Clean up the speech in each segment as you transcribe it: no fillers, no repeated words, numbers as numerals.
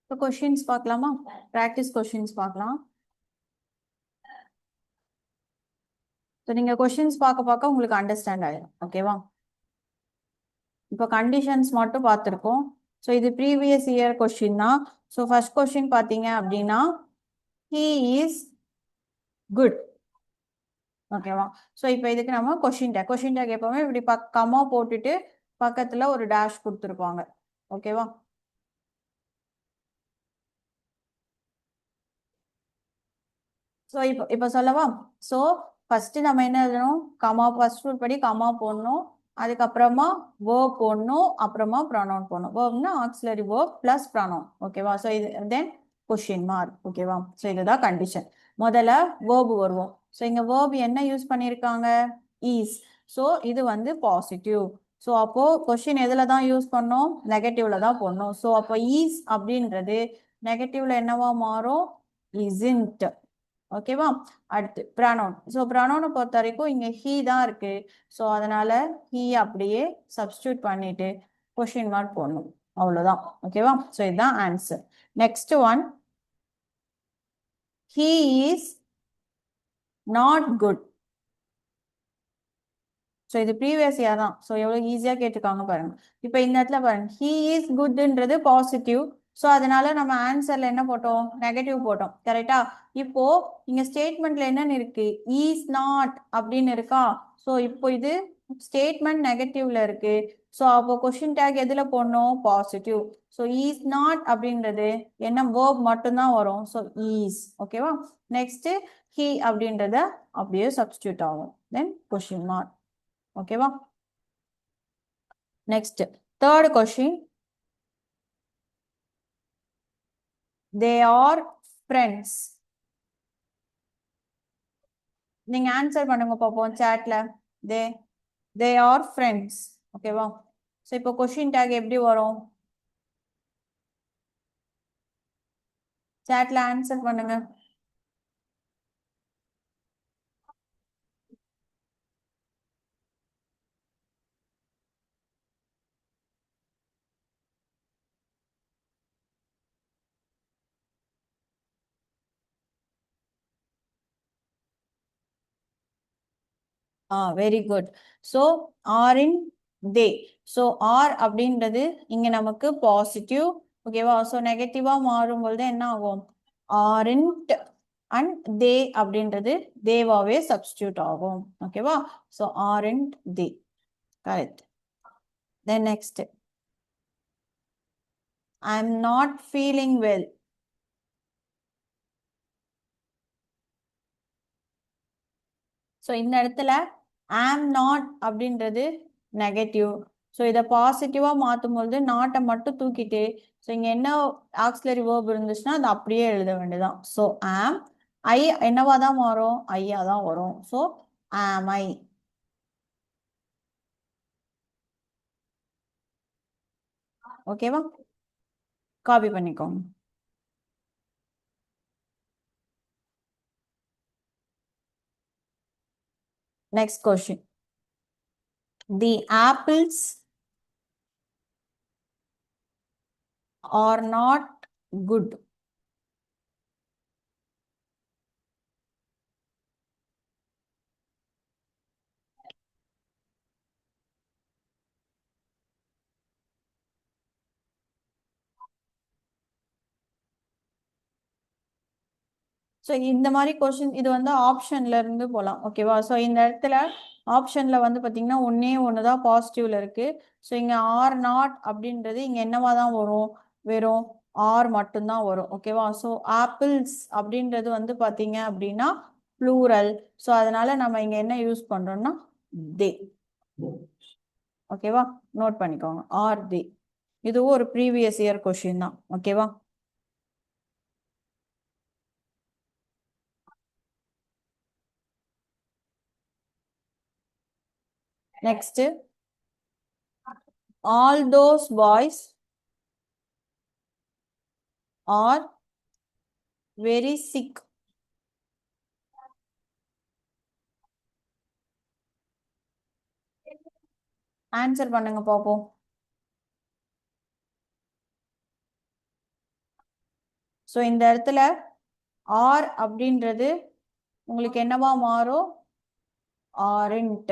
இப்போ கொஷின்ஸ் பார்க்கலாமா? Practice questions பார்க்கலாம். ஸோ நீங்கள் கொஷின்ஸ் பார்க்க உங்களுக்கு அண்டர்ஸ்டாண்ட் ஆகிடும். ஓகேவா? இப்போ கண்டிஷன்ஸ் மட்டும் பார்த்துருக்கோம். ஸோ இது ப்ரீவியஸ் இயர் கொஷின் தான். ஸோ ஃபர்ஸ்ட் கொஷின் பார்த்தீங்க அப்படின்னா ஹீ இஸ் குட். ஓகேவா? ஸோ இப்போ இதுக்கு நம்ம கொஷின் டேக் எப்பவுமே இப்படி கம்மா போட்டுட்டு பக்கத்தில் ஒரு டேஷ் கொடுத்துருப்பாங்க. ஓகேவா? ஸோ இப்போ சொல்லவா? ஸோ ஃபஸ்ட்டு நம்ம என்ன எழுதணும்? கமா ஃபர்ஸ்ட் ரூல் படி கமா போடணும். அதுக்கப்புறமா வேர்ப் போடணும். அப்புறமா ப்ரொனவுன் போடணும். வேர்ப்னா ஆக்சிலரி வேர்ப் ப்ளஸ் ப்ரொனவுன். ஓகேவா? ஸோ இது தென் கொஷின் மார்க். ஓகேவா? ஸோ இதுதான் கண்டிஷன். முதல்ல வேர்பு வருவோம். ஸோ இங்கே வேர்ப் என்ன யூஸ் பண்ணியிருக்காங்க? ஈஸ். ஸோ இது வந்து பாசிட்டிவ். ஸோ அப்போ கொஷின் எதில் தான் யூஸ் பண்ணோம்? நெகட்டிவ்ல தான் போடணும். ஸோ அப்போ ஈஸ் அப்படின்றது நெகட்டிவ்ல என்னவா மாறும்? இஸ்ன்ட். ஓகேவா? அடுத்து ப்ரனவுன். ஸோ ப்ரனவுனை பொறுத்த வரைக்கும் இங்கே ஹீ தான் இருக்கு. ஸோ அதனால ஹீ அப்படியே சப்ஸ்டியூட் பண்ணிட்டு கொஷின் மார்க் போடணும். அவ்வளோதான். ஓகேவா? ஸோ இதுதான் answer. Next one, he is not good. So இது ப்ரீவியஸ் இயர் தான். ஸோ எவ்வளோ ஈஸியாக கேட்டிருக்காங்க பாருங்க. இப்போ இந்த இடத்துல பாருங்க, ஹீ இஸ் குட்ன்றது பாசிட்டிவ். ஸோ அதனால நம்ம ஆன்சர்ல என்ன போட்டோம்? நெகட்டிவ் போட்டோம். கரெக்டா? இப்போ இங்க ஸ்டேட்மெண்ட்ல என்னன்னு இருக்கு? இஸ் நாட் அப்படின்னு இருக்கா? ஸோ இப்போ இது ஸ்டேட்மெண்ட் நெகட்டிவ்ல இருக்கு. ஸோ அப்போ கொஸ்டின் டேக் எதுல போடணும்? பாசிட்டிவ். ஸோ இஸ் நாட் அப்படின்றது என்ன? வேர்ப் மட்டும்தான் வரும். So is. ஓகேவா? நெக்ஸ்ட் ஹீ அப்படின்றத அப்படியே சப்ஸ்டியூட் ஆகும். Then question mark. ஓகேவா? Next third question, they are friends. நீங்க ஆன்சர் பண்ணுங்க பாப்போம் சாட்ல. They they are friends. ஓகேவா? ஸோ இப்போ கொஸ்டின் டேக் எப்படி வரும்? சாட்ல ஆன்சர் பண்ணுங்க. Very good. So aren't they. So are அப்படின்றது இங்க நமக்கு பாசிட்டிவ். ஓகேவா? ஸோ நெகட்டிவா மாறும்பொழுது என்ன ஆகும்? ஆரின்ட் அண்ட் தே அப்படின்றது தேவாவே சப்ஸ்டியூட் ஆகும். ஓகேவா? So aren't they. Correct. Then next, I am not feeling well. So இந்த இடத்துல ஆம் நாட் அப்படின்றது நெகட்டிவ். ஸோ இதை பாசிட்டிவாக மாற்றும் பொழுது நாட்டை மட்டும் தூக்கிட்டு, ஸோ இங்கே என்ன ஆக்சிலரி வேர்ப் இருந்துச்சுன்னா அதை அப்படியே எழுத வேண்டியதான். ஸோ ஆம், ஐ என்னவா தான் மாறும்? ஐயா தான் வரும். ஸோ ஆம் ஐ. ஓகேவா? காப்பி பண்ணிக்கோங்க. Next question, the apples R not good. So இந்த மாதிரி கொஸ்டின் இது வந்து ஆப்ஷன்ல இருந்து போகலாம். ஓகேவா? ஸோ இந்த இடத்துல ஆப்ஷன்ல வந்து பார்த்தீங்கன்னா ஒன்னே ஒன்று தான் பாசிட்டிவ்ல இருக்கு. ஸோ இங்கே ஆர் நாட் அப்படின்றது இங்கே என்னவா தான் வரும்? வெறும் ஆர் மட்டும்தான் வரும். ஓகேவா? ஸோ ஆப்பிள்ஸ் அப்படின்றது வந்து பார்த்தீங்க அப்படின்னா ப்ளூரல். ஸோ அதனால நம்ம இங்கே என்ன யூஸ் பண்றோம்னா தே. ஓகேவா? நோட் பண்ணிக்கோங்க, ஆர் தே. இதுவும் ஒரு ப்ரீவியஸ் இயர் கொஸ்டின் தான். ஓகேவா? Next, all those boys are very sick. Answer பண்ணுங்க பாப்போம். ஸோ இந்த இடத்துல ஆர் அப்படின்றது உங்களுக்கு என்னவா மாறும்? Aren't.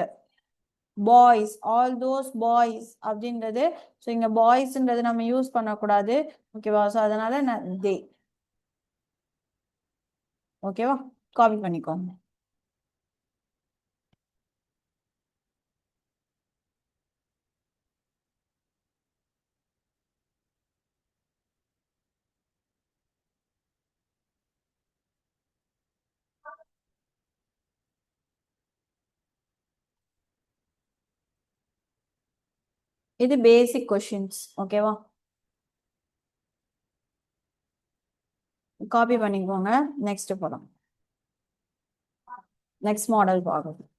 Boys, all those boys அப்படின்றது, ஸோ இங்க பாய்ஸ்ன்றது நம்ம யூஸ் பண்ணக்கூடாது. ஓகேவா? ஸோ அதனால நான் தே. ஓகேவா? காப்பி பண்ணிக்கோங்க. இது பேசிக் கொஷின்ஸ். ஓகேவா? காப்பி பண்ணிக்கோங்க. நெக்ஸ்ட் போலாம். நெக்ஸ்ட் மாடல் பார்க்கலாம்.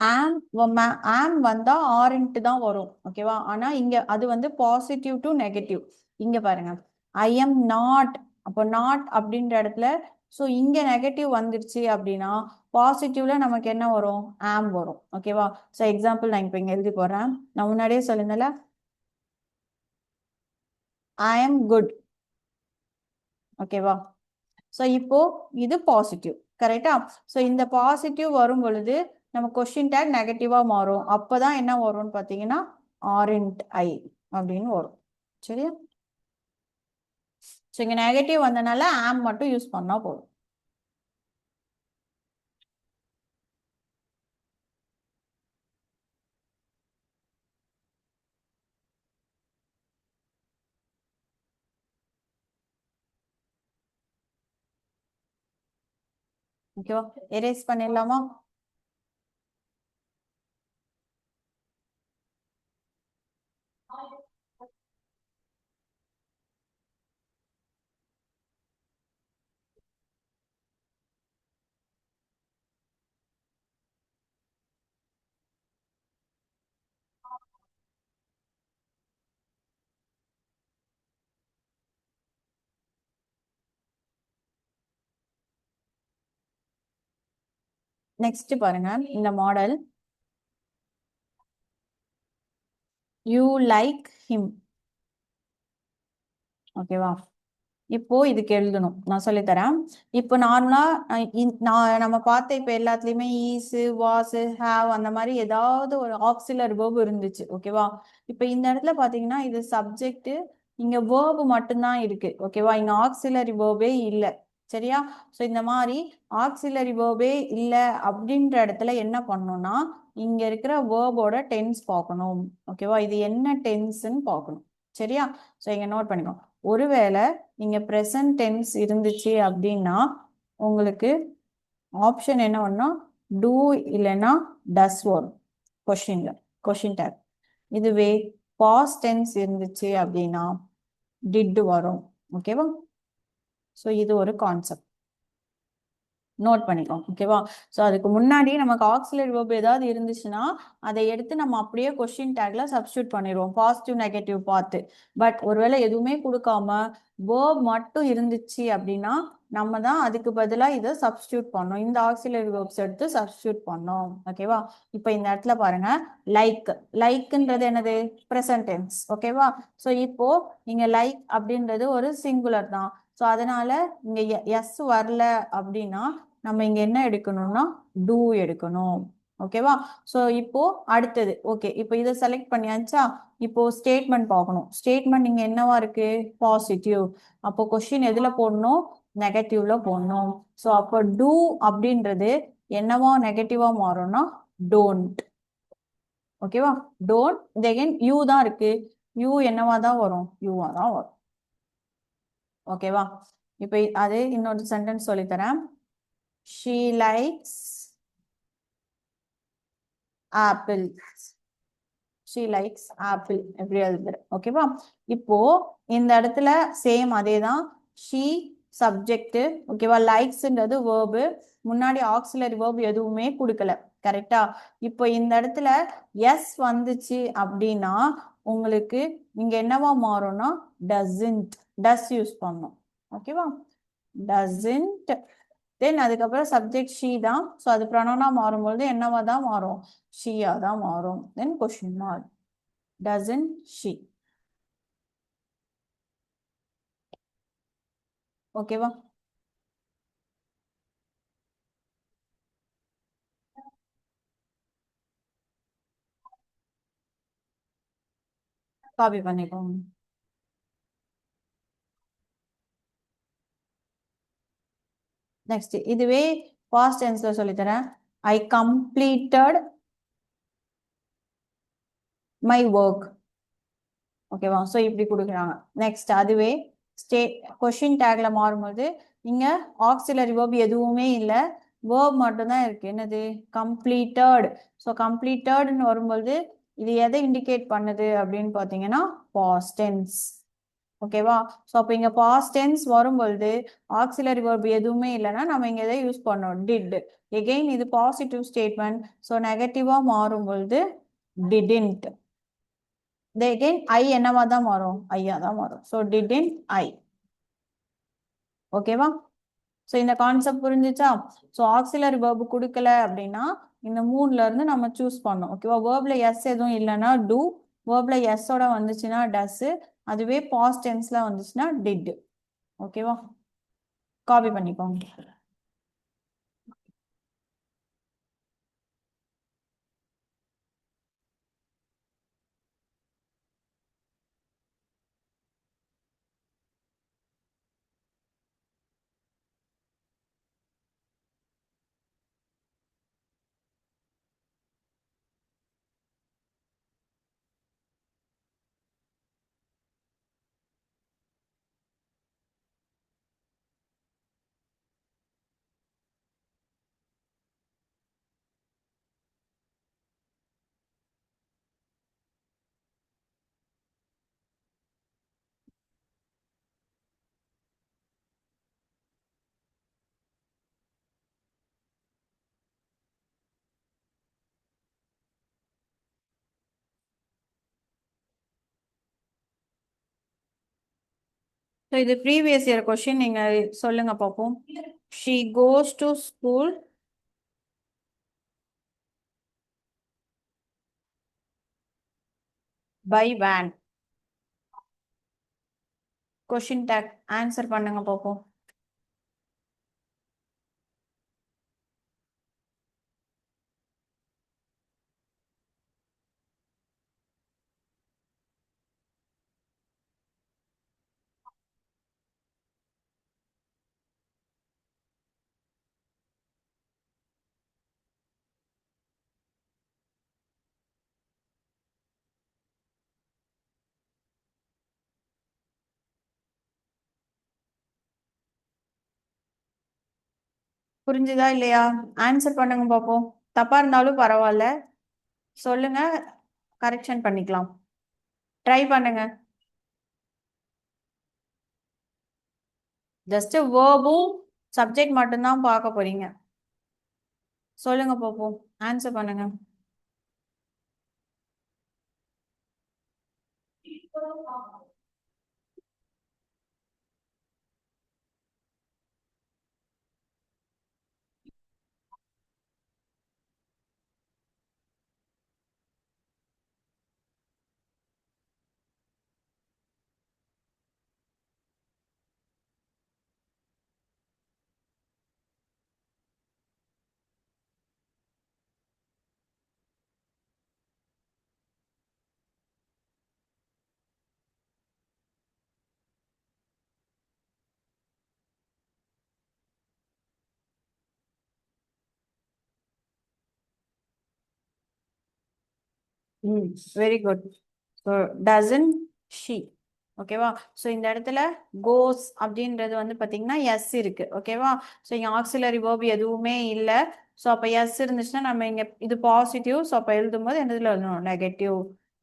ஆம் வந்தா ஆர்ன்ட்டு தான் வரும். ஓகேவா? ஆனா இங்க அது வந்து பாசிட்டிவ் டு நெகட்டிவ். இங்க பாருங்க, ஐ எம் நாட். அப்போ நாட் அப்படின்ற இடத்துல ஸோ இங்க நெகட்டிவ் வந்துருச்சு அப்படின்னா பாசிட்டிவ்ல நமக்கு என்ன வரும்? ஆம் வரும். ஓகேவா? ஸோ எக்ஸாம்பிள் நான் இப்போ இங்க எழுதி போறேன். நான் முன்னாடியே சொல்லியிருந்தேன்ல, ஐ எம் குட். ஓகேவா? ஸோ இப்போ இது பாசிட்டிவ். கரெக்டா? ஸோ இந்த பாசிட்டிவ் வரும் பொழுது நம்ம கொஸ்டின் டேக் நெகட்டிவா மாறும். அப்பதான் என்ன வரும்னு பாத்தீங்கன்னா ஆரண்ட் ஐ அப்படின்னு வரும். சரியா? ஸோ இங்க நெகட்டிவ் வந்தனால ஆம் மட்டும் யூஸ் பண்ணா போதும். ஓகேவா? எரேஸ் பண்ணிடலாமா? நெக்ஸ்ட் பாருங்க, இந்த மாடல் யூ லைக் ஹிம். ஓகேவா? இப்போ இதுக்கு எழுதணும். நான் சொல்லித்தரேன். இப்போ நார்மலா நம்ம பார்த்த இப்ப எல்லாத்துலயுமே ஈஸ், வாஸ், ஹாவ் அந்த மாதிரி ஏதாவது ஒரு ஆக்சிலரி வேர்ப் இருந்துச்சு. ஓகேவா? இப்போ இந்த இடத்துல பாத்தீங்கன்னா இது சப்ஜெக்ட், இங்க வேர்ப் மட்டும்தான் இருக்கு. ஓகேவா? இங்க ஆக்சிலரி வேர்பே இல்லை. சரியா? ஸோ இந்த மாதிரி ஆக்சிலரி வேர்பே இல்லை அப்படின்ற இடத்துல என்ன பண்ணணும்னா இங்க இருக்கிற வேர்போட டென்ஸ் பார்க்கணும். ஓகேவா? இது என்ன டென்ஸ்ன்னு பார்க்கணும். சரியா? ஸோ இங்க நோட் பண்ணிக்கோங்க. ஒருவேளை நீங்க ப்ரெசன்ட் டென்ஸ் இருந்துச்சு அப்படின்னா உங்களுக்கு ஆப்ஷன் என்ன ஒன்னா டூ இல்லைன்னா டஸ் வரும் கொஸ்டின்ல, கொஸ்டின் டேக். இதுவே பாஸ்ட் டென்ஸ் இருந்துச்சு அப்படின்னா டிட் வரும். ஓகேவா? ஸோ இது ஒரு கான்செப்ட், நோட் பண்ணிக்கோங்க. ஓகேவா? ஸோ அதுக்கு முன்னாடி நமக்கு ஆக்சிலரி வேர்ப் ஏதாவது இருந்துச்சுன்னா அதை எடுத்து நம்ம அப்படியே கொஸ்டின் டேக்ல சப்ஸ்டியூட் பண்ணிடுவோம் பாசிட்டிவ் நெகட்டிவ் பார்த்து. பட் ஒருவேளை எதுவுமே கொடுக்காம வேர்ப் மட்டும் இருந்துச்சு அப்படின்னா நம்ம தான் அதுக்கு பதிலாக இதை சப்ஸ்டியூட் பண்ணோம். இந்த ஆக்சிலரி வேர்ப்ஸ் எடுத்து சப்ஸ்டியூட் பண்ணோம். ஓகேவா? இப்போ இந்த இடத்துல பாருங்க, லைக். லைக்ன்றது என்னது? Present tense. ஓகேவா? ஸோ இப்போ இங்க லைக் அப்படின்றது ஒரு சிங்குலர் தான். ஸோ அதனால இங்க எஸ் வரல அப்படின்னா நம்ம இங்க என்ன எடுக்கணும்னா டூ எடுக்கணும். ஓகேவா? ஸோ இப்போ அடுத்தது ஓகே, இப்போ இதை செலக்ட் பண்ணியாச்சா? இப்போ ஸ்டேட்மெண்ட் பார்க்கணும். ஸ்டேட்மெண்ட் இங்க என்னவா இருக்கு? பாசிட்டிவ். அப்போ கொஸ்டின் எதுல போடணும்? நெகட்டிவ்ல போடணும். ஸோ அப்போ டூ அப்படின்றது என்னவா நெகட்டிவா மாறும்னா டோன்ட். ஓகேவா? டோன்ட் அகைன் யூ தான் இருக்கு. யூ என்னவா தான் வரும்? யூவா தான் வரும். ஓகேவா? இப்போ அது இன்னொரு சென்டென்ஸ் சொல்லித்தரேன். she likes apple. she likes apple எப்படி எழுதுற? ஓகேவா? இப்போ இந்த இடத்துல சேம் அதே தான். she subject. ஓகேவா? லைக்ஸ்ன்றது வேர்பு. முன்னாடி ஆக்சிலரி வேர்ப் எதுவுமே கொடுக்கல. கரெக்டா? இப்போ இந்த இடத்துல எஸ் வந்துச்சு அப்படின்னா உங்களுக்கு இங்க என்னவா மாறும்னா டசன்ட், டஸ் யூஸ் பண்ணும். ஓகேவா? டசன்ட். தென் அதுக்கப்புறம் சப்ஜெக்ட் ஷீ தான். ஸோ அது ப்ரொனவுனா மாறும்பொழுது என்னவா தான் மாறும்? ஷீயா தான் மாறும். தென் கொஸ்டின் மார்க். Doesn't she. ஓகேவா? காப்பி பண்ணிக்கோங்க. நெக்ஸ்ட் இதுவே பாஸ்ட் டென்ஸ்ல சொல்லித்தரேன். I completed my work. ஓகேவா? ஸோ இப்படி கொடுக்குறாங்க. நெக்ஸ்ட் அதுவே கொஷின் டேக்ல மாறும்போது இங்க ஆக்சிலரி வேர்ப் எதுவுமே இல்லை, வேர்ப் மட்டும்தான் இருக்கு. என்னது? கம்ப்ளீட்டட். ஸோ கம்ப்ளீட்டட்னு வரும்போது இது எதை இண்டிகேட் பண்ணுது அப்படின்னு பார்த்தீங்கன்னா பாஸ்ட் டென்ஸ். ஓகேவா? ஸோ அப்போ இங்க பாஸ்ட் டென்ஸ் வரும்பொழுது ஆக்சிலரி வேர்ப் எதுவுமே இல்லைன்னா நம்ம இங்க எதை யூஸ் பண்ணோம்? டிட். எகெயின் இது பாசிட்டிவ் ஸ்டேட்மெண்ட். ஸோ நெகட்டிவா மாறும் பொழுது டிடின்ட். எகெயின் ஐ என்னவா தான் மாறும்? ஐயா தான் மாறும். ஸோ டிடின்ட் ஐ. ஓகேவா? ஸோ இந்த கான்செப்ட் புரிஞ்சுச்சா? ஸோ ஆக்சிலரி வேர்பு கொடுக்கல அப்படின்னா இந்த மூணுல இருந்து நம்ம சூஸ் பண்ணோம். ஓகேவா? வேர்ப்ல எஸ் எதுவும் இல்லைன்னா டூ, வேர்ப்ல எஸ்ஸோட வந்துச்சுன்னா டஸ், அதுவே பாஸ்ட் டென்ஸ்ல வந்துச்சுன்னா டிட். ஓகேவா? காப்பி பண்ணிக்கோங்க. ஸோ இது ப்ரீவியஸ் இயர் கொஸ்டின், நீங்க சொல்லுங்க பார்ப்போம். She goes to school by van. Question tag answer பண்ணுங்க பார்ப்போம். புரிஞ்சுதா இல்லையா? ஆன்சர் பண்ணுங்க பார்ப்போம். தப்பா இருந்தாலும் பரவாயில்ல, சொல்லுங்க, கரெக்ஷன் பண்ணிக்கலாம். ட்ரை பண்ணுங்க. ஜஸ்ட் வேர்பும் சப்ஜெக்ட் மட்டும்தான் பார்க்க போறீங்க. சொல்லுங்க பார்ப்போம், ஆன்சர் பண்ணுங்க. Very good. So dozen she. ஓகேவா? ஸோ இந்த இடத்துல கோஸ் அப்படின்றது வந்து பார்த்தீங்கன்னா எஸ் இருக்கு. ஓகேவா? ஸோ இங்கே ஆக்சிலரி வேர்ப் எதுவுமே இல்லை. ஸோ அப்போ எஸ் இருந்துச்சுன்னா நம்ம இங்கே இது பாசிட்டிவ். ஸோ அப்போ எழுதும்போது எந்த இதில் எழுதணும்? நெகட்டிவ்.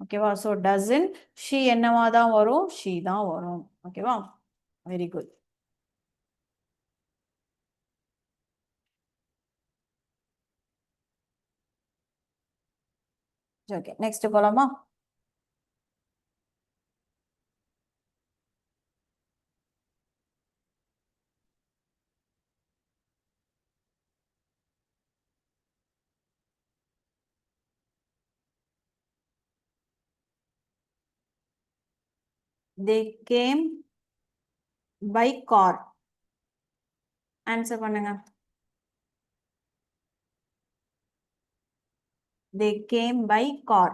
ஓகேவா? ஸோ டசன் ஷீ என்னவா தான் வரும்? ஷீ தான் வரும். ஓகேவா? Very good. ஓகே நெக்ஸ்ட் போலாமா? they came by car. Answer பண்ணுங்க. they came by car.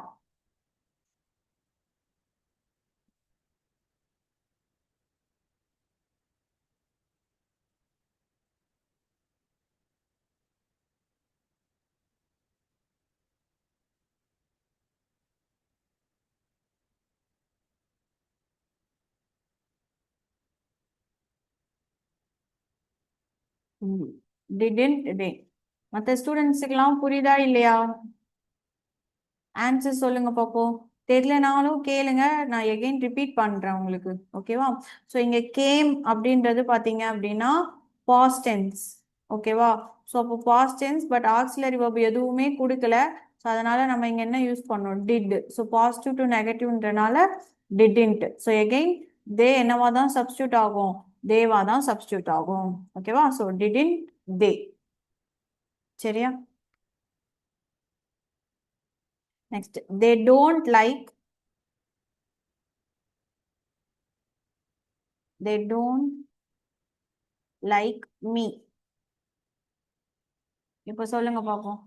didn't they? மற்ற ஸ்டூடெண்ட்ஸுக்கெல்லாம் புரியுதா இல்லையா? ஆன்சர் சொல்லுங்க பாப்போம். தெரியலனாலும் கேளுங்க, நான் எகைன் ரிப்பீட் பண்றேன் உங்களுக்கு. ஓகேவா? ஸோ இங்க கேம் அப்படின்றது பாத்தீங்க அப்படின்னா பாஸ்ட் டென்ஸ். ஓகேவா? ஸோ அப்போ past tense but auxiliary verb எதுவுமே கொடுக்கல. ஸோ அதனால நம்ம இங்க என்ன யூஸ் பண்ணோம்? டிட். ஸோ பாசிட்டிவ் டு நெகட்டிவ்ன்றனால டிடின்ட். ஸோ எகைன் தே என்னவா தான் சப்ஸ்டியூட் ஆகும்? தேவா தான் சப்ஸ்டியூட் ஆகும். ஓகேவா? So didn't they. சரியா? Next they don't like. they don't like me. இப்போ சொல்லுங்க பாப்போம்.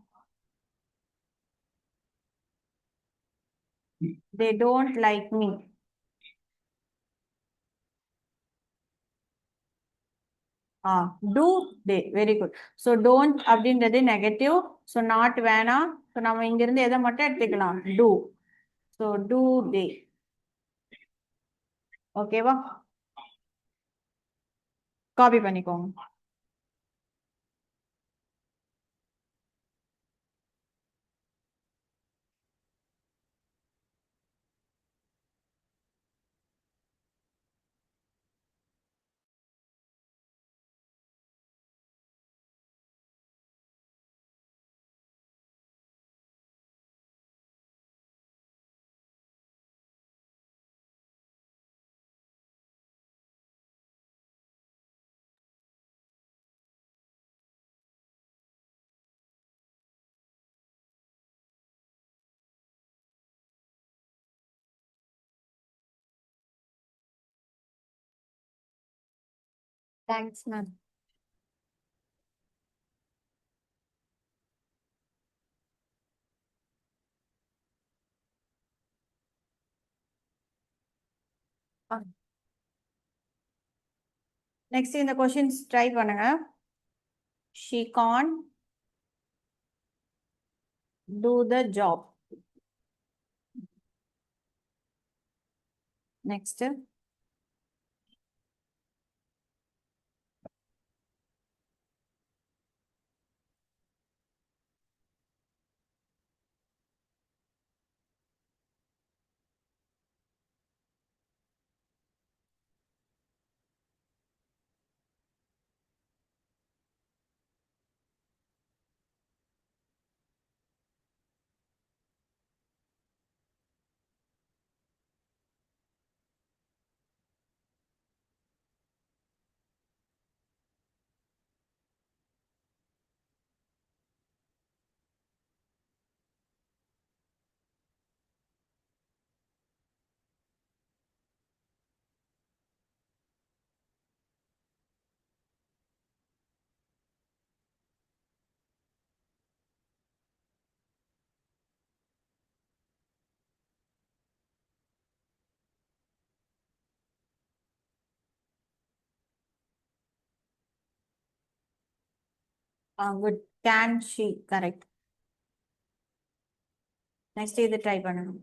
they don't like me. do they. Very good. So don't அப்படின்றது நெகட்டிவ். ஸோ நாட் வேணாம். ஸோ நம்ம இங்க இருந்து எதை மட்டும் எடுத்துக்கலாம்? do. So do they. ஓகேவா? காப்பி பண்ணிக்கோங்க. Thanks ma'am. நெக்ஸ்ட் இந்த கொஸ்டின்ஸ் ட்ரை பண்ணுங்க. she can't do the job. Next good. can she. Correct. Next இது ட்ரை பண்ணணும்.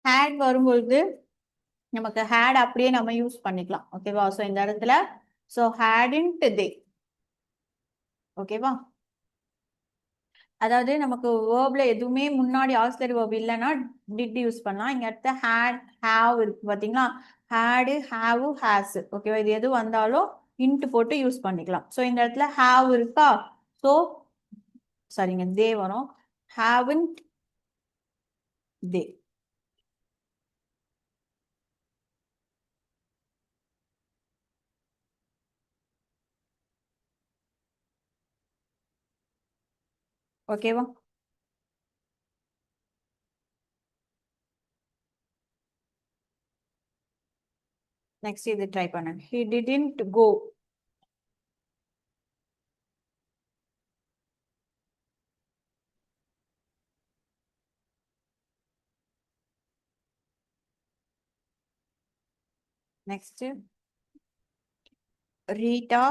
ஹேட் வரும்பொழுது நமக்கு ஹேட் அப்படியே நம்ம யூஸ் பண்ணிக்கலாம். ஓகேவா? ஸோ இந்த இடத்துல ஸோ ஹேடின்ட் தே. ஓகேவா? அதாவது நமக்கு வேர்ப்ல எதுவுமே முன்னாடி ஆக்சிலரி வேர்ப் இல்லைன்னா டிட் யூஸ் பண்ணலாம். இங்க இடத்துல ஹேட் ஹாவ் இருக்கு பாத்தீங்களா? Had have has. ஓகேவா? இது எது வந்தாலும் இன்ட் போட்டு யூஸ் பண்ணிக்கலாம். ஸோ இந்த இடத்துல ஹாவ் இருக்கா? ஸோ சரிங்க தே வரும். Haven't they. ஓகேவா? நெக்ஸ்ட் இது ட்ரை பண்ணுங்க. He didn't go. Next Rita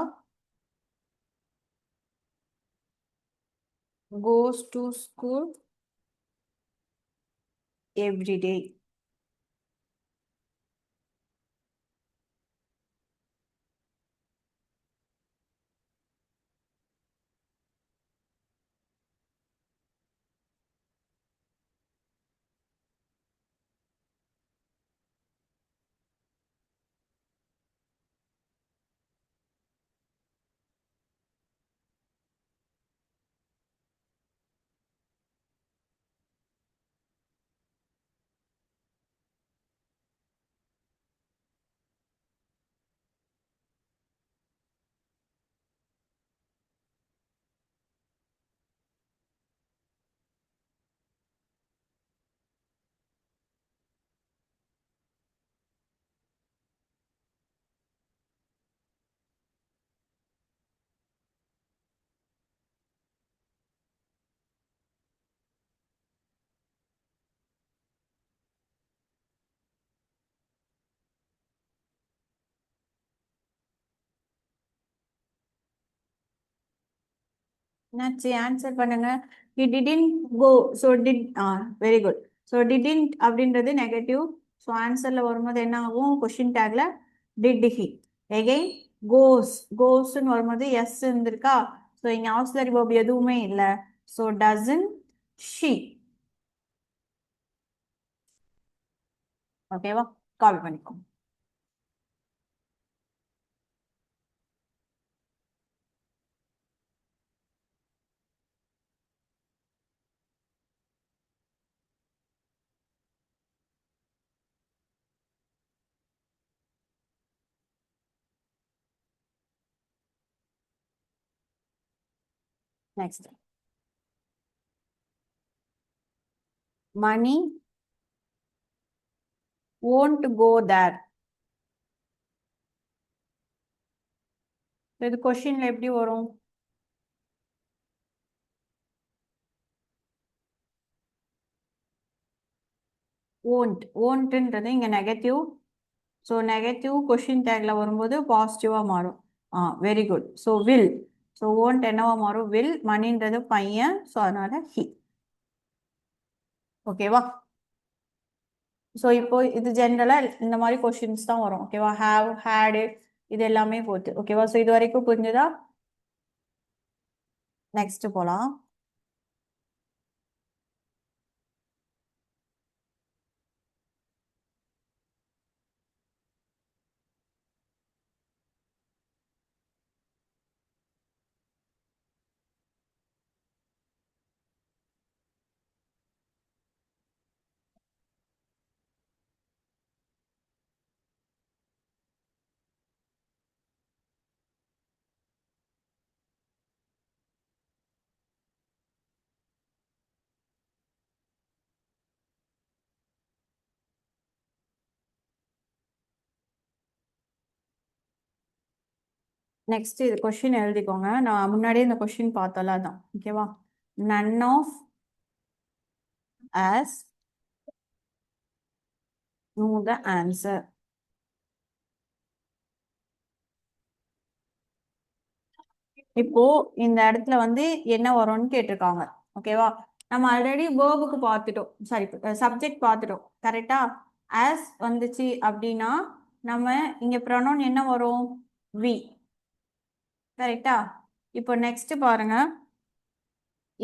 goes to school every day. என்னாச்சு ஆன்சர் பண்ணுங்க. he didn't go. so did very good. So didn't அப்படின்றது நெகட்டிவ். ஸோ ஆன்சர்ல வரும்போது என்ன ஆகும்? கொஸ்டின் டேக்ல did he. Again goes. goesன்னு வரும்போது எஸ் இருந்திருக்கா? ஸோ இங்க ஆக்சிலரி verb எதுவுமே இல்லை. So doesn't she. ஓகேவா? கால் பண்ணிக்கோங்க. Next Mani won't go there. இது கொஸ்டின்ல எப்படி வரும்? won't. won'tன்றது இங்க நெகட்டிவ். ஸோ நெகட்டிவ் கொஸ்டின் டேக்ல வரும்போது பாசிட்டிவா மாறும். Very good. So will. So won't என்னவா மாறும்? வில். மணின்றது பையன். ஸோ அதனால he. ஓகேவா? ஸோ இப்போ இது ஜென்ரலா இந்த மாதிரி கொஸ்டின்ஸ் தான் வரும். ஓகேவா? ஹாவ் ஹேடு இது எல்லாமே போட்டு. ஓகேவா? ஸோ இது வரைக்கும் புரிஞ்சுதா? நெக்ஸ்ட் போலாம். நெக்ஸ்ட் இது கொஸ்டின் எழுதிக்கோங்க. நான் முன்னாடியே இந்த கொஸ்டின் பார்த்தோம்ல அதான். ஓகேவா? none of us know the answer. இப்போ இந்த இடத்துல வந்து என்ன வரும்னு கேட்டிருக்காங்க. ஓகேவா? நம்ம ஆல்ரெடி வேர்புக்கு பார்த்துட்டோம், சாரி சப்ஜெக்ட் பார்த்துட்டோம் கரெக்டா. ஆஸ் வந்துச்சு அப்படின்னா நம்ம இங்க ப்ரொனவுன் என்ன வரும், வி, கரெக்டா. இப்போ நெக்ஸ்ட் பாருங்க,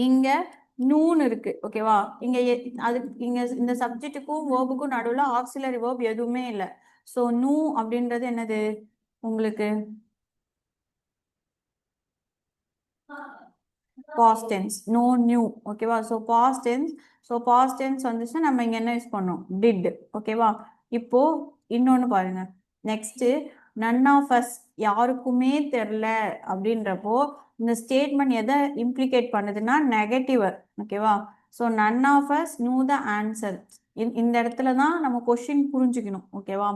இங்க நூன் இருக்கு ஓகேவா. இங்க அது இங்க இந்த சப்ஜெக்ட்டுக்கும் வேர்புக்கும் நடுவில் ஆக்சிலரி வேர்ப் எதுவுமே இல்லை. ஸோ நூ அப்படின்றது என்னது உங்களுக்கு பாஸ்ட் டென்ஸ், நோ நியூ ஓகேவா. So past tense, so past tense வந்துச்சுன்னா நம்ம இங்க என்ன யூஸ் பண்ணோம், டிட் ஓகேவா. இப்போ இன்னொன்னு பாருங்க, நெக்ஸ்ட் நன் ஆஃப் அஸ், யாருக்குமே தெரில அப்படின்றப்போ இந்த ஸ்டேட்மெண்ட் எதை இம்ப்ளிகேட் பண்ணுதுன்னா நெகட்டிவ் ஓகேவா. So none of us knew the answer, இந்த இடத்துல தான் நம்ம கொஸ்டின் புரிஞ்சுக்கணும் ஓகேவா.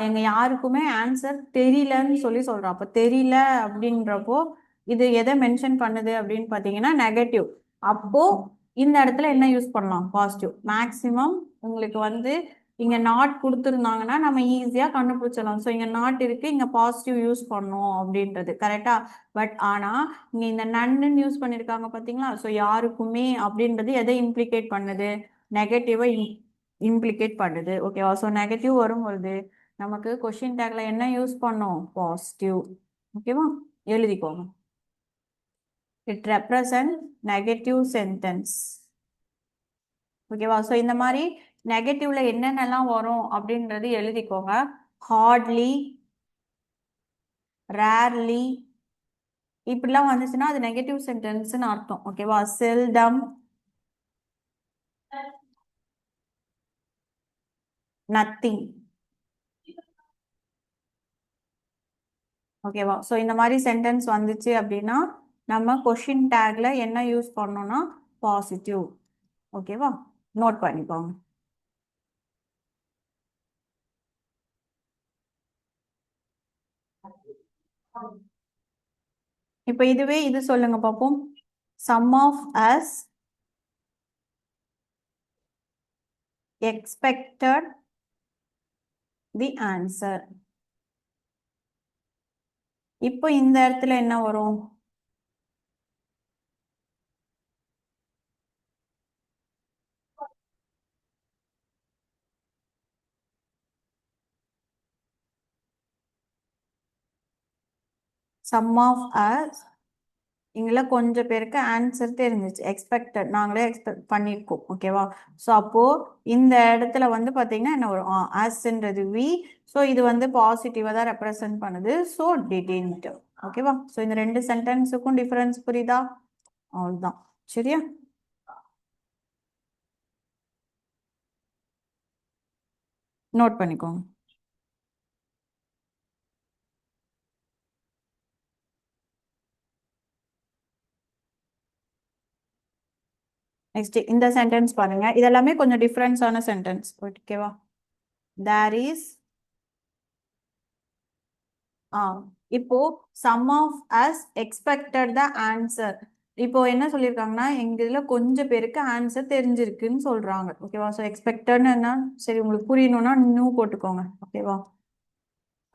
எங்க யாருக்குமே ஆன்சர் தெரியலன்னு சொல்லி சொல்றோம். அப்போ தெரியல அப்படின்றப்போ இது எதை மென்ஷன் பண்ணுது அப்படின்னு பார்த்தீங்கன்னா நெகட்டிவ். அப்போ இந்த இடத்துல என்ன யூஸ் பண்ணலாம், பாசிட்டிவ். மேக்சிமம் உங்களுக்கு வந்து இங்க நாட் கொடுத்துருந்தாங்கன்னா நம்ம ஈஸியா கண்டுபிடிச்சிடலாம். ஸோ இங்க நாட் இருக்கு, இங்க பாசிட்டிவ் யூஸ் பண்ணோம் அப்படின்றது கரெக்டா. பட் ஆனா இங்க இந்த நன்னு யூஸ் பண்ணிருக்காங்க பாத்தீங்களா. ஸோ யாருக்குமே அப்படின்றது எதை இம்ப்ளிகேட் பண்ணுது, நெகட்டிவை இம்ப்ளிகேட் பண்ணுது ஓகேவா. ஸோ நெகட்டிவ் வரும்பொழுது நமக்கு கொஸ்டின் டேக்ல என்ன யூஸ் பண்ணோம், பாசிட்டிவ் ஓகேவா. எழுதிக்கோங்க. இட் ரெப்ரசன்ட் நெகட்டிவ் சென்டென்ஸ் ஓகேவா. ஸோ இந்த மாதிரி நெகட்டிவ்ல என்னென்னலாம் வரும் அப்படின்றது எழுதிக்கோங்க. ஹார்ட்லி, ரேர்லி, இப்படிலாம் வந்துச்சுன்னா அது நெகட்டிவ் சென்டென்ஸ்னு அர்த்தம் ஓகேவா. செல்டம், நத்திங் ஓகேவா. ஸோ இந்த மாதிரி சென்டென்ஸ் வந்துச்சு அப்படின்னா நம்ம கொஷின் டேக்ல என்ன யூஸ் பண்ணோம்னா பாசிட்டிவ் ஓகேவா. நோட் பண்ணிக்கோங்க. இப்போ இதுவே இது சொல்லுங்க பார்ப்போம். Some of us expected the answer. இப்போ இந்த இடத்துல என்ன வரும், சம் ஆஃப் அஸ், இங்கள கொஞ்சம் பேருக்கு ஆன்சர் தெரிஞ்சிச்சு, எக்ஸ்பெக்டட் நாங்களே எக்ஸ்பெக்ட் பண்ணியிருக்கோம் ஓகேவா. ஸோ அப்போ இந்த இடத்துல வந்து பார்த்தீங்கன்னா என்ன வரும், ஆஸ்ன்றது வி. ஸோ இது வந்து பாசிட்டிவாக தான் ரெப்ரசன்ட் பண்ணுது. ஸோ டிடின்ட் ஓகேவா. ஸோ இந்த ரெண்டு சென்டென்ஸுக்கும் டிஃபரன்ஸ் புரியுதா, அவ்வளோதான் சரியா. நோட் பண்ணிக்கோங்க. நெக்ஸ்ட் இந்த சென்டென்ஸ் பாருங்க, இதெல்லாமே கொஞ்சம் டிஃபரன்ஸான சென்டென்ஸ் ஓகேவா. தேர் இஸ், இப்போ some of us expected the answer. இப்போ என்ன சொல்லியிருக்காங்கன்னா எங்க இதுல கொஞ்சம் பேருக்கு ஆன்சர் தெரிஞ்சிருக்குன்னு சொல்றாங்க ஓகேவா. ஸோ எக்ஸ்பெக்டட்னு என்ன, சரி உங்களுக்கு புரியணும்னா நியூ போட்டுக்கோங்க ஓகேவா.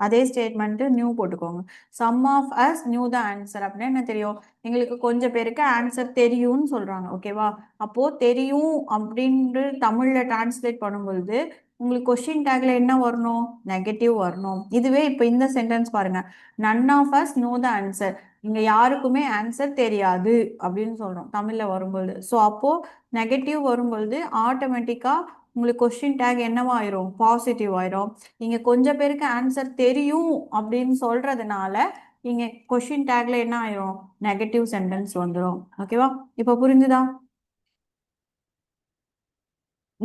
அதே ஸ்டேட்மெண்ட் நியூ போட்டுக்கோங்க. Some of us knew the answer அப்படின்னா என்ன தெரியும், எங்களுக்கு கொஞ்சம் பேருக்கு ஆன்சர் தெரியும்னு சொல்றாங்க ஓகேவா. அப்போ தெரியும் அப்படின்னு தமிழ்ல டிரான்ஸ்லேட் பண்ணும்பொழுது உங்களுக்கு கொஸ்டின் டேக்ல என்ன வரணும், நெகட்டிவ் வரணும். இதுவே இப்போ இந்த சென்டென்ஸ் பாருங்க, none of us know the answer, இங்க யாருக்குமே ஆன்சர் தெரியாது அப்படின்னு சொல்றோம் தமிழ்ல வரும்பொழுது. ஸோ அப்போ நெகட்டிவ் வரும்பொழுது ஆட்டோமேட்டிக்கா உங்களுக்கு கொஸ்டின் டேக் என்னவாயிரும், பாசிட்டிவ் ஆயிரும். இங்க கொஞ்சம் பேருக்கு ஆன்சர் தெரியும் அப்படின்னு சொல்றதுனால இங்க கொஸ்டின் டேக்ல என்ன ஆயிரும், நெகட்டிவ் சென்டென்ஸ் வந்துடும் ஓகேவா. இப்போ புரிஞ்சுதா.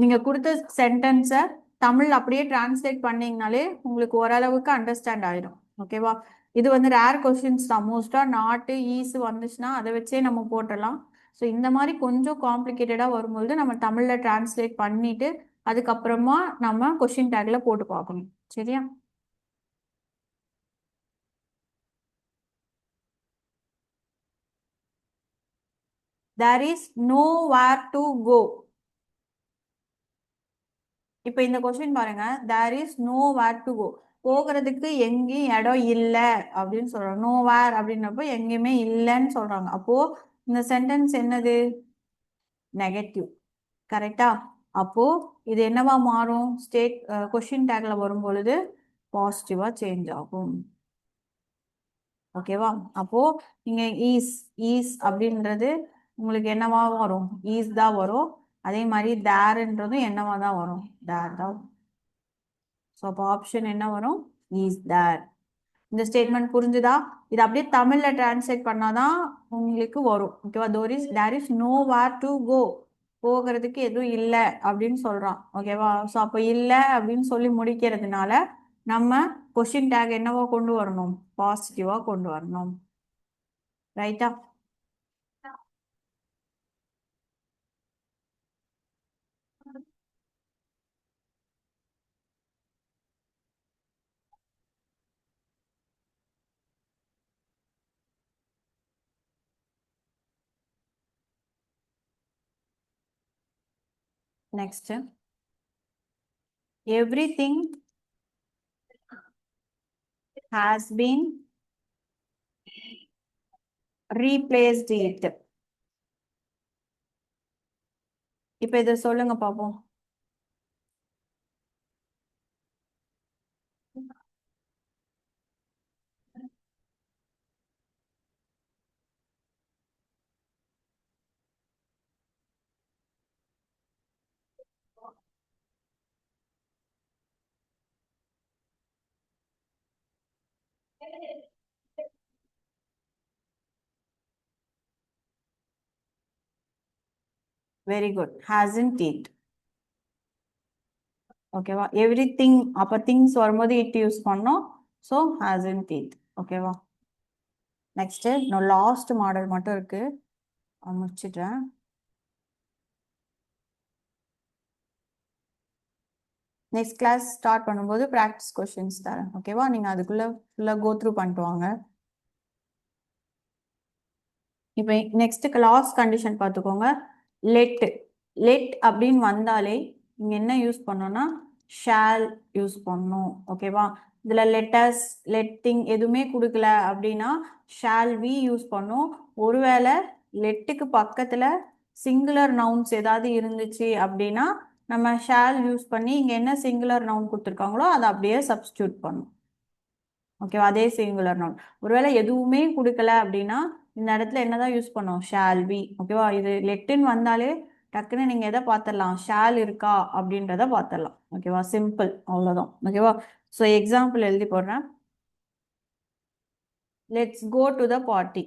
நீங்க கொடுத்த சென்டென்ஸை தமிழ் அப்படியே டிரான்ஸ்லேட் பண்ணீங்கனாலே உங்களுக்கு ஓரளவுக்கு அண்டர்ஸ்டாண்ட் ஆயிடும் ஓகேவா. இது வந்து ரேர் கொஸ்டின்ஸ் தான், மோஸ்டா நாட்டு ஈஸ் வந்துச்சுன்னா அதை வச்சே நம்ம போட்டுடலாம். ஸோ இந்த மாதிரி கொஞ்சம் காம்ப்ளிகேட்டடாக வரும்பொழுது நம்ம தமிழில் டிரான்ஸ்லேட் பண்ணிட்டு அதுக்கப்புறமா நம்ம கொஸ்டின் டேக்ல போட்டு பார்க்கணும் சரியா. there is nowhere to go. இப்போ இந்த கொஸ்டின் பாருங்க, there is nowhere to go, போகிறதுக்கு எங்கேயும் இடம் இல்லை அப்படின்னு சொல்றாங்க. nowhere அப்படின்னப்போ எங்கேயுமே இல்லைன்னு சொல்றாங்க. அப்போ இந்த சென்டென்ஸ் என்னது, நெகட்டிவ். கரெக்டா? அப்போ இது என்னவா மாறும்? ஸ்டேட் கொஸ்டின் டேக்ல வரும் பொழுது பாசிட்டிவா சேஞ்ச் ஆகும். ஓகேவா? அப்போ நீங்க ஈஸ் அப்படின்றது உங்களுக்கு என்னவா வரும்? ஈஸ் தான் வரும். அதே மாதிரி தேர்ன்றதும் என்னவா தான் வரும்? தேர் தான். ஸோ அப்போ ஆப்ஷன் என்ன வரும்? Is there. இந்த ஸ்டேட்மெண்ட் புரிஞ்சுதா? இது அப்படியே தமிழ்ல டிரான்ஸ்லேட் பண்ணாதான் உங்களுக்கு வரும். ஓகேவா? There is nowhere to go. போகிறதுக்கு எதுவும் இல்லை அப்படின்னு சொல்றான். ஓகேவா? ஸோ அப்போ இல்லை அப்படின்னு சொல்லி முடிக்கிறதுனால நம்ம கொஸ்டின் டேக் என்னவா கொண்டு வரணும்? பாசிட்டிவா கொண்டு வரணும். ரைட்டா? Next, everything has been replaced it. இப்ப இதை சொல்லுங்க பாப்போம். Very good. hasn't it. ஓகேவா? எவ்ரிதிங் அப்ப திங்ஸ் வரும்போது இட் யூஸ் பண்ணோம். So hasn't it. ஓகேவா? நெக்ஸ்ட், இன்னும் லாஸ்ட் மாடல் மட்டும் இருக்கு, முடிச்சிட்டேன். நெக்ஸ்ட் கிளாஸ் ஸ்டார்ட் பண்ணும்போது ப்ராக்டிஸ் கொஸ்டின்ஸ் தரேன். ஓகேவா? நீங்க அதுக்குள்ள ஃபுல்லா கோ த்ரூ பண்ணிட்டு வாங்க. இப்போ நெக்ஸ்ட் லாஸ்ட் கண்டிஷன் பார்த்துக்கோங்க. லெட் லெட் அப்படின்னு வந்தாலே நீங்க என்ன யூஸ் பண்ணோம்னா ஷால் யூஸ் பண்ணணும். ஓகேவா? இதுல லெட்டர்ஸ் லெட்டிங் எதுவுமே கொடுக்கல அப்படின்னா ஷால் வி யூஸ் பண்ணும். ஒருவேளை லெட்டுக்கு பக்கத்துல சிங்குலர் நவுன்ஸ் ஏதாவது இருந்துச்சு அப்படின்னா நம்ம ஷால் யூஸ் பண்ணி இங்க என்ன சிங்குலர் நவுன் கொடுத்துருக்காங்களோ அதை அப்படியே சப்ஸ்டியூட் பண்ணும். ஓகேவா? அதே சிங்குலர் நவுன். ஒருவேளை எதுவுமே கொடுக்கல அப்படின்னா இந்த இடத்துல என்னதான் யூஸ் பண்ணோம்? Shall we. ஓகேவா? இது லெட்டுன்னு வந்தாலே டக்குன்னு நீங்க எதை பார்த்துடலாம்? ஷால் இருக்கா அப்படின்றத பார்த்துடலாம். ஓகேவா? சிம்பிள், அவ்வளோதான். ஓகேவா? ஸோ எக்ஸாம்பிள் எழுதி போடுறேன். Let's go to the party.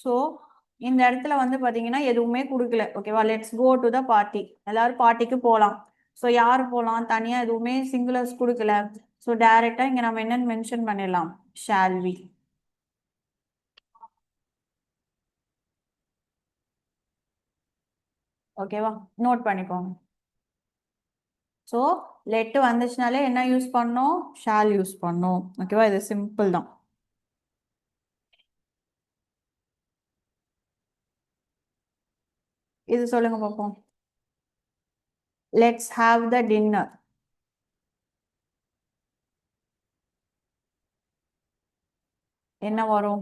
So இந்த இடத்துல வந்து பார்த்தீங்கன்னா எதுவுமே கொடுக்கல. ஓகேவா? Let's go to the party. எல்லாரும் பார்ட்டிக்கு போகலாம். ஸோ யார் போகலாம்? தனியாக எதுவுமே சிங்குலர்ஸ் கொடுக்கல. ஸோ டைரெக்டாக இங்கே நம்ம என்னன்னு மென்ஷன் பண்ணிடலாம்? Shall we. ஓகேவா? நோட் பண்ணிக்கோங்க. ஸோ லெட் வந்துச்சுனாலே என்ன யூஸ் பண்ணோம்? ஷால் யூஸ் பண்ணோம். ஓகேவா? இது சிம்பிள் தான். இது சொல்லுங்க பார்ப்போம். Let's have the dinner. என்ன வரும்?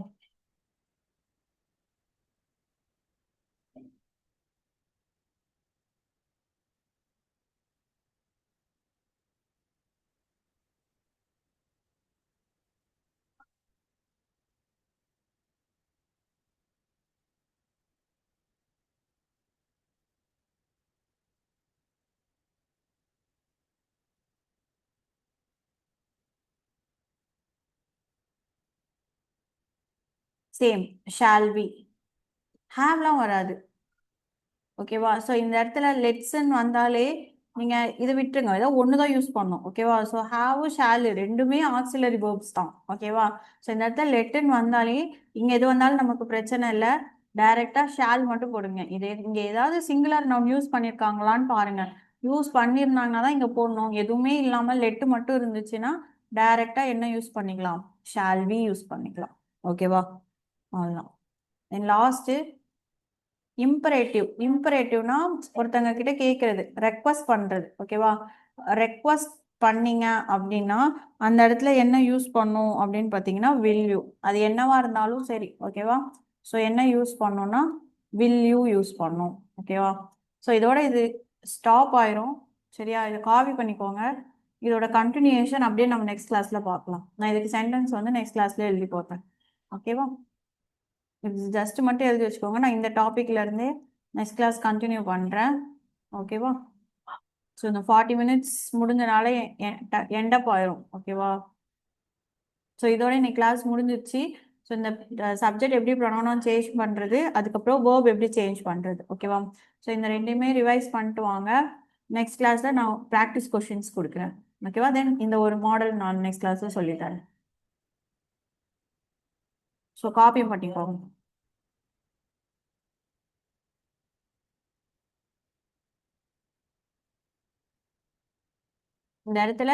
Same, shall we. ஹாவ்லாம் வராது. ஓகேவா? ஸோ இந்த இடத்துல லெட்ஸ்ன்னு வந்தாலே நீங்க இதை விட்டுருங்க, ஏதோ ஒன்று தான் யூஸ் பண்ணணும். ஓகேவா? ஸோ ஹாவ் ஷால் ரெண்டுமே ஆக்சிலரி வேர்ப்ஸ் தான். ஓகேவா? ஸோ இந்த இடத்துல லெட்டுன்னு வந்தாலே இங்க எது வந்தாலும் நமக்கு பிரச்சனை இல்லை. டைரக்டா ஷால் மட்டும் போடுங்க. இது இங்க ஏதாவது சிங்குலர் நவுன் யூஸ் பண்ணிருக்காங்களான்னு பாருங்க. யூஸ் பண்ணிருந்தாங்கன்னா தான் இங்க போடணும். எதுவுமே இல்லாம லெட்டு மட்டும் இருந்துச்சுன்னா டைரக்டா என்ன யூஸ் பண்ணிக்கலாம்? ஷால் வி யூஸ் பண்ணிக்கலாம். ஓகேவா? அவ்வளோதான். லாஸ்ட் இம்பரேட்டிவ்னா ஒருத்தங்க கிட்ட கேட்கறது, ரெக்வஸ்ட் பண்றது. ஓகேவா? ரெக்வஸ்ட் பண்ணீங்க அப்படின்னா அந்த இடத்துல என்ன யூஸ் பண்ணும் அப்படின்னு பார்த்தீங்கன்னா will you. அது என்னவா இருந்தாலும் சரி, ஓகேவா? ஸோ என்ன யூஸ் பண்ணோம்னா will you யூஸ் பண்ணும், ஓகேவா? ஸோ இதோட இது ஸ்டாப் ஆயிரும். சரியா? இதை காப்பி பண்ணிக்கோங்க. இதோட கண்டினியூஷன் அப்படியே நம்ம நெக்ஸ்ட் கிளாஸ்ல பார்க்கலாம். நான் இதுக்கு சென்டென்ஸ் வந்து நெக்ஸ்ட் கிளாஸ்ல எழுதி போட்டேன், ஓகேவா? இது ஜஸ்ட் மட்டும் எழுதி வச்சுக்கோங்க. நான் இந்த டாபிக்ல இருந்தே நெக்ஸ்ட் கிளாஸ் கண்டினியூ பண்றேன், ஓகேவா? ஸோ இந்த 40 மினிட்ஸ் முடிஞ்சனால எண்ட் அப் ஆயிரும், ஓகேவா? ஸோ இதோட இன்னைக்கு கிளாஸ் முடிஞ்சிருச்சு. ஸோ இந்த சப்ஜெக்ட் எப்படி ப்ரொனவுன் சேஞ்ச் பண்ணுறது, அதுக்கப்புறம் வேர்ப் எப்படி சேஞ்ச் பண்ணுறது, ஓகேவா? ஸோ இந்த ரெண்டுமே ரிவைஸ் பண்ணிட்டு வாங்க. நெக்ஸ்ட் கிளாஸில் நான் ப்ராக்டிஸ் கொஷின்ஸ் கொடுக்குறேன், ஓகேவா? தென் இந்த ஒரு மாடல் நான் நெக்ஸ்ட் கிளாஸில் சொல்லித்தரேன். ஸோ காப்பி பண்ணிக்கோங்க. இந்த இடத்துல